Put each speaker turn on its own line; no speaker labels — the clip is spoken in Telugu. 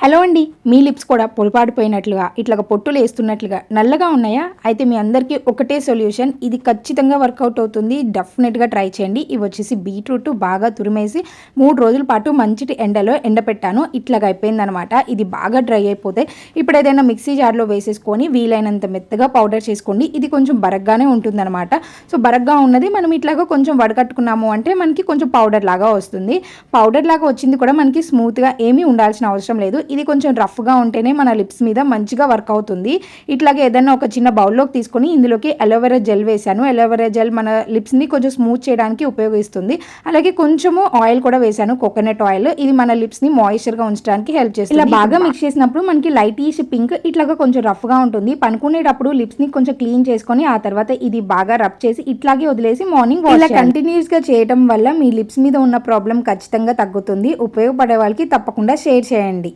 హలో అండి, మీ లిప్స్ కూడా పొడిపాడిపోయినట్లుగా ఇట్లాగ పొట్టులు వేస్తున్నట్లుగా నల్లగా ఉన్నాయా? అయితే మీ అందరికీ ఒకటే సొల్యూషన్, ఇది ఖచ్చితంగా వర్కౌట్ అవుతుంది. డెఫినెట్గా ట్రై చేయండి. ఇవి వచ్చేసి బీట్రూట్ బాగా తురిమేసి 3 రోజుల పాటు మంచి ఎండలో ఎండపెట్టాను. ఇట్లాగ అయిపోయిందనమాట. ఇది బాగా డ్రై అయిపోతే ఇప్పుడు ఏదైనా మిక్సీ జార్లో వేసేసుకొని వీలైనంత మెత్తగా పౌడర్ చేసుకోండి. ఇది కొంచెం బరగ్గానే ఉంటుందన్నమాట. సో బరగ్గా ఉన్నది మనం ఇట్లాగా కొంచెం వడకట్టుకున్నాము అంటే మనకి కొంచెం పౌడర్ లాగా వస్తుంది. పౌడర్ లాగా వచ్చింది కూడా మనకి స్మూత్గా ఏమీ ఉండాల్సిన అవసరం లేదు. ఇది కొంచెం రఫ్గా ఉంటేనే మన లిప్స్ మీద మంచిగా వర్క్ అవుతుంది. ఇట్లాగే ఏదైనా ఒక చిన్న బౌల్లోకి తీసుకొని ఇందులోకి అలోవెరా జెల్ వేసాను. అలోవెరా జెల్ మన లిప్స్ని కొంచెం స్మూత్ చేయడానికి ఉపయోగిస్తుంది. అలాగే కొంచెము ఆయిల్ కూడా వేసాను, కోకోనట్ ఆయిల్. ఇది మన లిప్స్ని మాయిశ్చర్గా ఉంచడానికి హెల్ప్ చేస్తుంది. ఇలా బాగా మిక్స్ చేసినప్పుడు మనకి లైటిష్ పింక్ ఇట్లాగా కొంచెం రఫ్గా ఉంటుంది. పనుకునేటప్పుడు లిప్స్ని కొంచెం క్లీన్ చేసుకొని ఆ తర్వాత ఇది బాగా రబ్ చేసి ఇట్లాగే వదిలేసి మార్నింగ్ ఇలా కంటిన్యూస్గా చేయడం వల్ల మీ లిప్స్ మీద ఉన్న ప్రాబ్లం ఖచ్చితంగా తగ్గుతుంది. ఉపయోగపడే వాళ్ళకి తప్పకుండా షేర్ చేయండి.